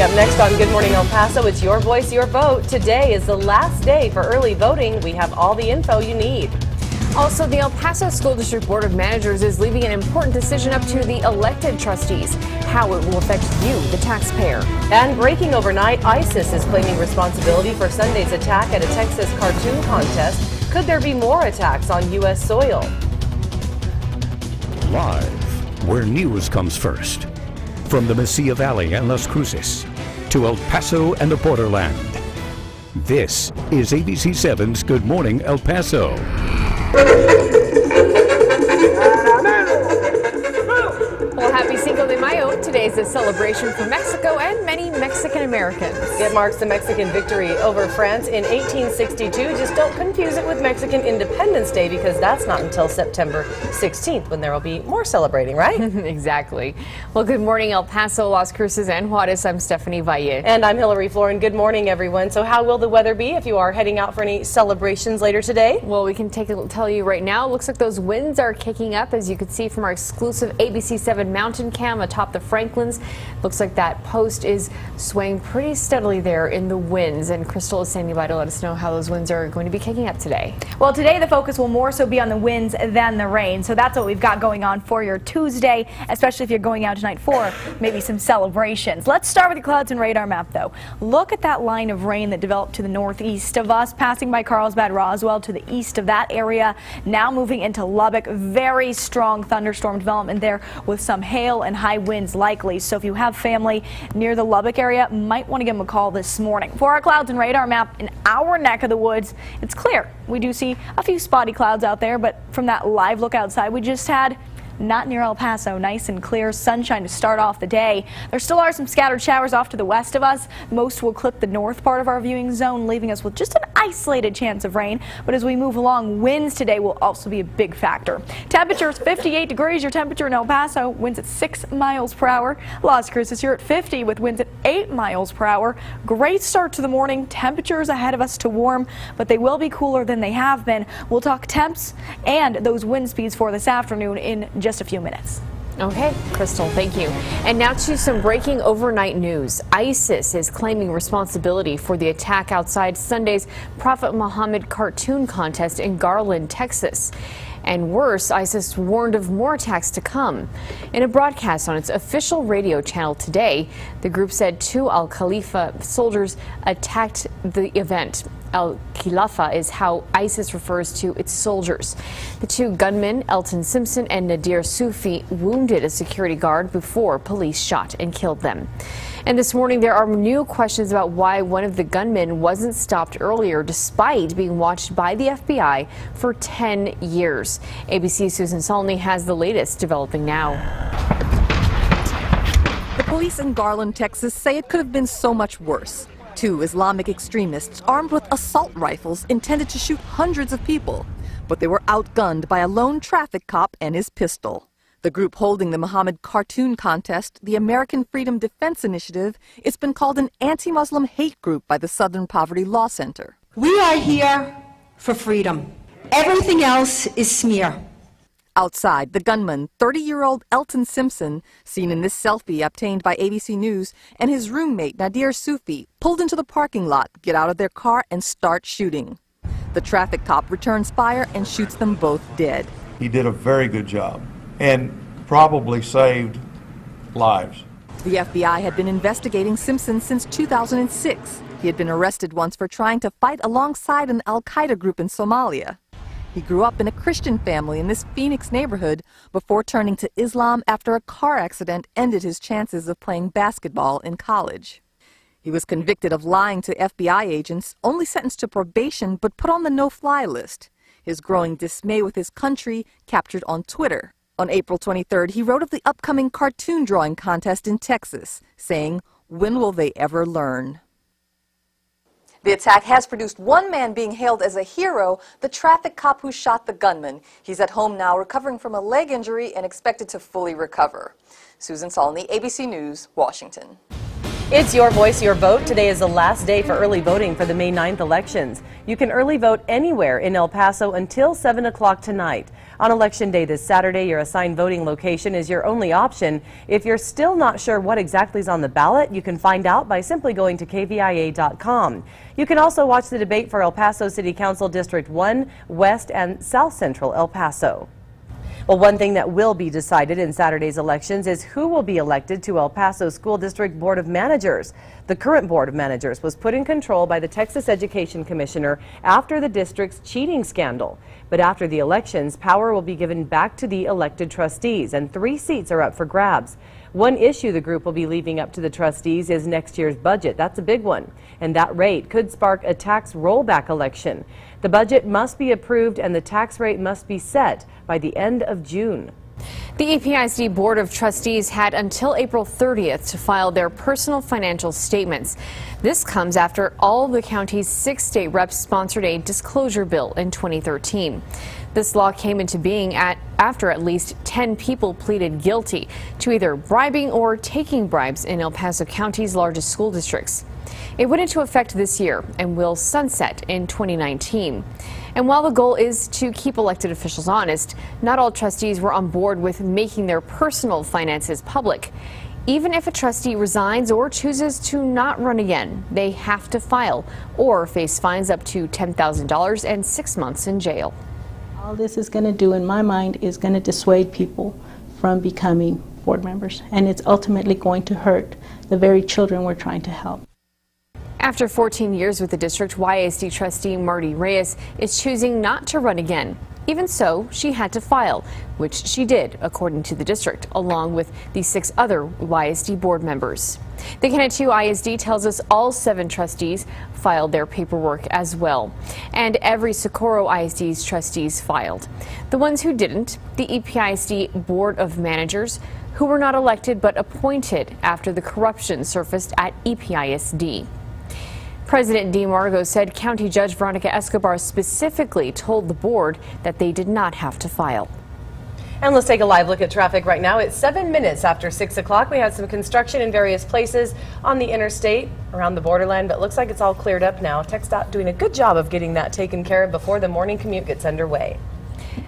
Coming up next on Good Morning El Paso, it's Your Voice, Your Vote. Today is the last day for early voting. We have all the info you need. Also, the El Paso School District Board of Managers is leaving an important decision up to the elected trustees, how it will affect you, the taxpayer. And breaking overnight, ISIS is claiming responsibility for Sunday's attack at a Texas cartoon contest. Could there be more attacks on U.S. soil? Live, where news comes first. From the Mesilla Valley and Las Cruces to El Paso and the borderland. This is ABC7's Good Morning El Paso. Well, happy Cinco de Mayo. Today is a celebration for Mexico and many Mexican Americans. It marks the Mexican victory over France in 1862. Just don't confuse it with Mexican Independence Day, because that's not until September 16th when there will be more celebrating, right? Exactly. Well, good morning, El Paso, Las Cruces, and Juarez. I'm Stephanie Valle. And I'm Hillary Floren. Good morning, everyone. So how will the weather be if you are heading out for any celebrations later today? Well, we can tell you right now, it looks like those winds are kicking up, as you can see from our exclusive ABC7 mountain cam atop the Franklins. Looks like that post is swaying pretty steadily there in the winds, and Crystal is standing by to let us know how those winds are going to be kicking up today. Well, today the focus will more so be on the winds than the rain, so that's what we've got going on for your Tuesday, especially if you're going out tonight for maybe some celebrations. Let's start with the clouds and radar map, though. Look at that line of rain that developed to the northeast of us, passing by Carlsbad, Roswell, to the east of that area, now moving into Lubbock. Very strong thunderstorm development there with some hail and high winds likely. So if you have family near the Lubbock area, might want to give them a call this morning. For our clouds and radar map in our neck of the woods, it's clear. We do see a few spotty clouds out there, but from that live look outside we just had, not near El Paso. Nice and clear sunshine to start off the day. There still are some scattered showers off to the west of us. Most will clip the north part of our viewing zone, leaving us with just an isolated chance of rain. But as we move along, winds today will also be a big factor. Temperatures 58 degrees, your temperature in El Paso, winds at 6 miles per hour. Las Cruces here at 50 with winds at 8 miles per hour. Great start to the morning. Temperatures ahead of us to warm, but they will be cooler than they have been. We'll talk temps and those wind speeds for this afternoon in just a few minutes. Okay, Crystal, thank you. And now to some breaking overnight news. ISIS is claiming responsibility for the attack outside Sunday's Prophet Muhammad cartoon contest in Garland, Texas. And worse, ISIS warned of more attacks to come. In a broadcast on its official radio channel today, the group said 2 Al-Khalifa soldiers attacked the event. Al-Khalifa is how ISIS refers to its soldiers. The 2 gunmen, Elton Simpson and Nadir Sufi, wounded a security guard before police shot and killed them. And this morning there are new questions about why one of the gunmen wasn't stopped earlier despite being watched by the FBI for 10 years. ABC's Susan Solney has the latest developing now. The police in Garland, Texas say it could have been so much worse. 2 Islamic extremists armed with assault rifles intended to shoot hundreds of people, but they were outgunned by a lone traffic cop and his pistol. The group holding the Muhammad cartoon contest, the American Freedom Defense Initiative, it's been called an anti-Muslim hate group by the Southern Poverty Law Center. We are here for freedom. Everything else is smear. Outside, the gunman, 30-year-old Elton Simpson, seen in this selfie obtained by ABC News, and his roommate Nadir Sufi pulled into the parking lot, get out of their car, and start shooting. The traffic cop returns fire and shoots them both dead. He did a very good job and probably saved lives. The FBI had been investigating Simpson since 2006. He had been arrested once for trying to fight alongside an al-Qaeda group in Somalia. He grew up in a Christian family in this Phoenix neighborhood before turning to Islam after a car accident ended his chances of playing basketball in college. He was convicted of lying to FBI agents, only sentenced to probation but put on the no-fly list. His growing dismay with his country captured on Twitter. On April 23rd, he wrote of the upcoming cartoon drawing contest in Texas, saying, "When will they ever learn?" The attack has produced one man being hailed as a hero, the traffic cop who shot the gunman. He's at home now recovering from a leg injury and expected to fully recover. Susan Solney, ABC News, Washington. It's Your Voice, Your Vote. Today is the last day for early voting for the May 9th elections. You can early vote anywhere in El Paso until 7 o'clock tonight. On Election Day this Saturday, your assigned voting location is your only option. If you're still not sure what exactly is on the ballot, you can find out by simply going to KVIA.com. You can also watch the debate for El Paso City Council District 1, West and South Central El Paso. Well, one thing that will be decided in Saturday's elections is who will be elected to El Paso School District Board of Managers. The current Board of Managers was put in control by the Texas Education Commissioner after the district's cheating scandal. But after the elections, power will be given back to the elected trustees, and 3 seats are up for grabs. One issue the group will be leaving up to the trustees is next year's budget. That's a big one, and that rate could spark a tax rollback election. The budget must be approved and the tax rate must be set by the end of June. The EPISD Board of Trustees had until April 30th to file their personal financial statements. This comes after all of the county's 6 state reps sponsored a disclosure bill in 2013. This law came into being after at least 10 people pleaded guilty to either bribing or taking bribes in El Paso County's largest school districts. It went into effect this year and will sunset in 2019. And while the goal is to keep elected officials honest, not all trustees were on board with making their personal finances public. Even if a trustee resigns or chooses to not run again, they have to file or face fines up to $10,000 and 6 months in jail. All this is going to do, in my mind, is going to dissuade people from becoming board members, and it's ultimately going to hurt the very children we're trying to help. After 14 years with the district, YSD trustee Marty Reyes is choosing not to run again. Even so, she had to file, which she did, according to the district, along with the 6 other YSD board members. The Canatu ISD tells us all 7 trustees filed their paperwork as well, and every Socorro ISD's trustees filed. The ones who didn't, the EPISD Board of Managers, who were not elected but appointed after the corruption surfaced at EPISD. President DeMargo said County Judge Veronica Escobar specifically told the board that they did not have to file. And let's take a live look at traffic right now. It's 7 minutes after 6 o'clock. We had some construction in various places on the interstate around the borderland, but it looks like it's all cleared up now. TxDOT doing a good job of getting that taken care of before the morning commute gets underway.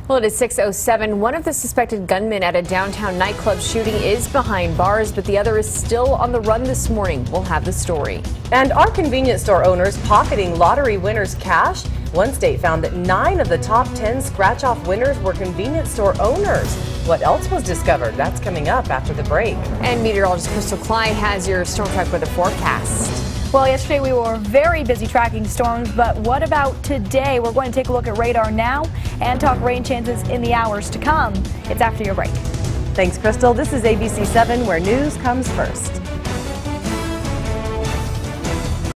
Well, it is 6:07. One of the suspected gunmen at a downtown nightclub shooting is behind bars, but the other is still on the run this morning. We'll have the story. And are convenience store owners pocketing lottery winners' cash? One state found that 9 of the top 10 scratch-off winners were convenience store owners. What else was discovered? That's coming up after the break. And meteorologist Crystal Clyde has your storm track weather forecast. Well, yesterday we were very busy tracking storms, but what about today? We're going to take a look at radar now and talk rain chances in the hours to come. It's after your break. Thanks, Crystal. This is ABC 7, where news comes first.